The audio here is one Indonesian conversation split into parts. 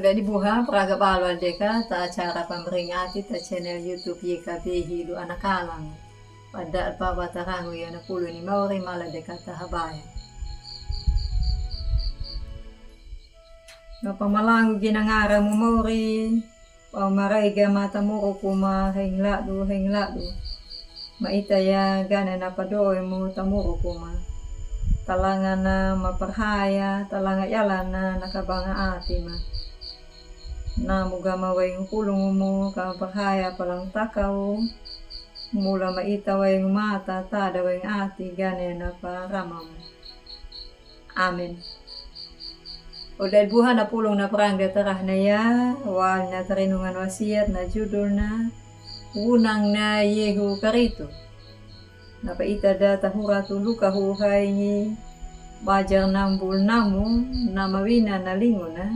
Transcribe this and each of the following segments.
Udah dibuha praga balo deka ta acara pemberingati ta channel YouTube YKB Hidu Anak Kalang. Pada baba tarangu ya na pulo ni mauri mala deka ta habaya. No pamalangu ginangara mo mauri pamaraiga mata mo kuma hengladu maita ya gana na padoy mo tamuro kuma. Talangan na maparhaya, talanga yalan na nakabanga ati ma. Na muga mawayang pulong mo kaparhaya palang takaw. Mula maita wayang mata, tada wayang ati, gane na paramam. Amen. O dahil buha na pulong na parang datarah na ya, wal na tarinungan wasiat na judul na unang na Yehu Karito. Napaita da tahuratu luka huhay ni bajar nambul namu na mawina na lingo na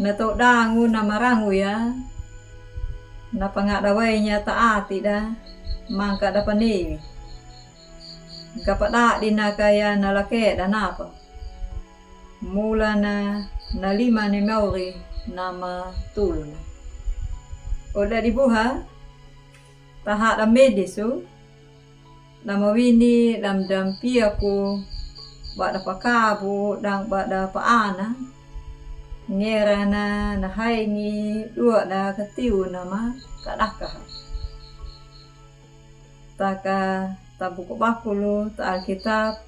natodangu na marangu ya na pangadaway niya taati da mangka da panewi kapada di na kaya nalake da napa mula na nalima ni mauri na matulo na oda dibuha tahat da medisu na mawini damdam piaku bada pakabu dang bada paana ngera na haingi dua na katiu nama kadaka taka tabuku bakulu ta alkitab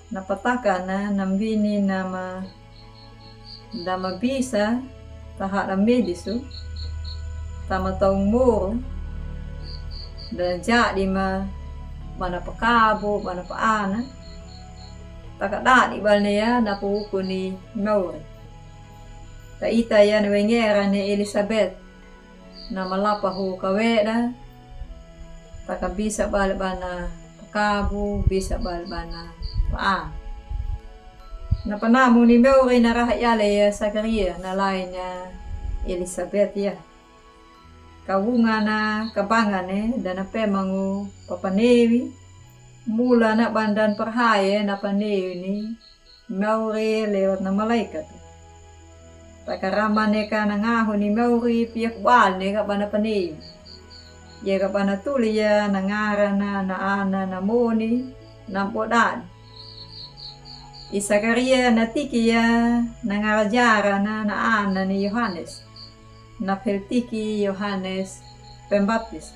na pataka na nambini nama dama bisa tahak na medisu tama taong muro dan jadi mana pakabo, mana paana. Takada di balneya na puuko ni Maure. Taita ya na wengera ni Elizabeth na malapaho kaweda. Taka bisa balbana pakabo, bisa balbana paana. Napanamu ni Maure na rahayale ya Sakaria na lain ya Elizabeth ya. Kawunga na kabangan dan napemangu papanewi mula na bandan perhaya na panewi ni Mauri lewat na malaikat. Takarama ka nangaho ni Mauri piyak bal ka bana panewi. Ya ka bana tuliya nangara na ana na moni nampodan. Isakaria na tikiya nangarajara na ana ni Yohanes. Na peltiki Yohanes Pembaptis.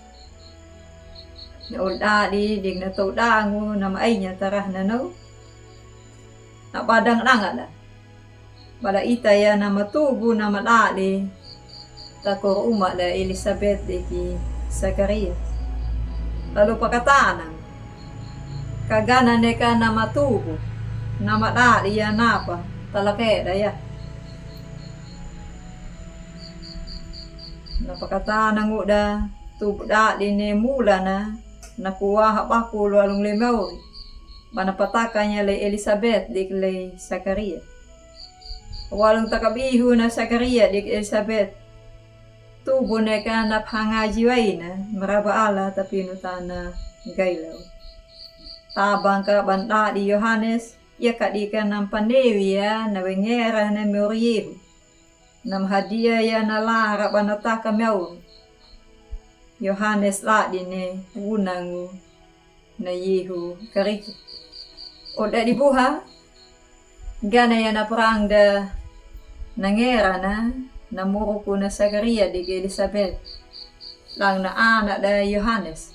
Na uldadi dig na taudangu na maay niya tarah na no. Na padang na. Bala itaya na matubo na malali. Takor uma na Elizabeth ki Zacharias. Lalu pakatanang. Kagana neka na matubo. Na malali ya napa. Talake daya. Napakatanang uda tubda dine mula na nakuha hapaku lualong lemaw manapataka niya lay Elizabeth dik lay Zacharias walong takabihu na Zacharias dik Elizabeth tubo na ka naphangajiway na marabaala tapinutan na gaylaw tabang ka banda di Yohanes yakadika ng panewiya na wengera na Moriyehu nam hadia ya nalara banataka mew Yohanes la dine unangu na Yehu Karito. Oda dibuha gana ya na perang da nangera na namuro ko na Zacharias di Elizabeth lang na anak da Yohanes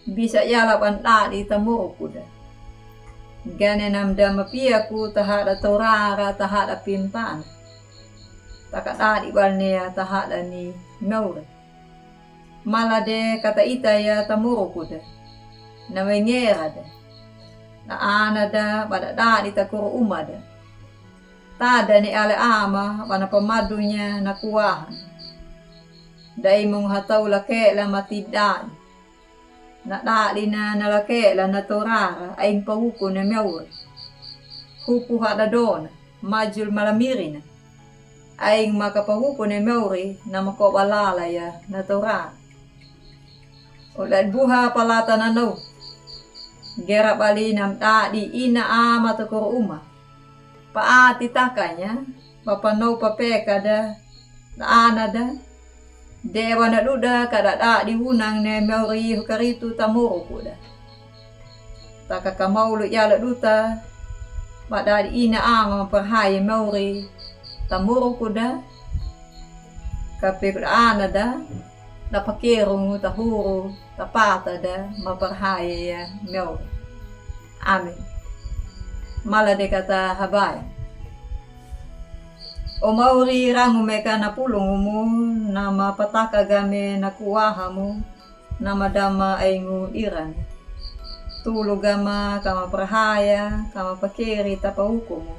bisa yala banda di tamuro ko da gana namda mapia ko tahada torara tahada pintan takada di balnea tahada ni Maure. Malade kata ita ya tamuro kuda. Na wengera da. Na ana da pada da di takuro umada. Tada ni ale ama wana pamadunya na kuwahan. Dai mong hataw lake la matidaan. Na dali na nalake la na torara aing pahuko na Maure. Hupu hada dona majul malamirina. Aing makapahupo ni Mauri na makawalala ya na Torah. Ulan buha palata na no. Gera bali nam ta di ina ama to ko uma. Paati takanya mapanaw papeka da naana da dewa na duda kada da di hunang ne meuri hukaritu tamuro kuda takakamaulo yala duta madadi ina ama perhaya meuri tamuro kuda kape kuda ana da napakirong tahuro tapata da maperhaya ya meuri. Amin. Mala de kata habaya. O mauri rangu meka na pulong mo na mapataka game na kuwaha mo na madama ay ngu iran. Tulog gama kama prahaya kama pakiri tapahuko mo.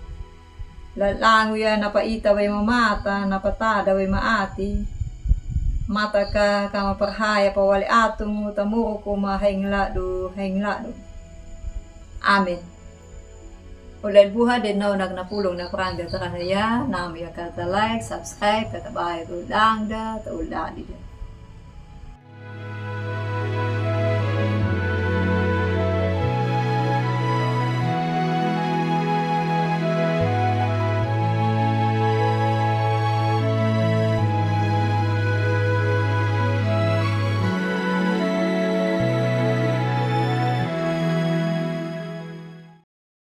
Lalangu ya napaita way mamata napatada way maati. Mata ka kama prahaya pawali atong tamuro ko mahainglado. Amin. Ulit buha din na nagnapulong na kurang da takanaya, nami kata like, subscribe, kata bahay, ulang da, ta uladi da.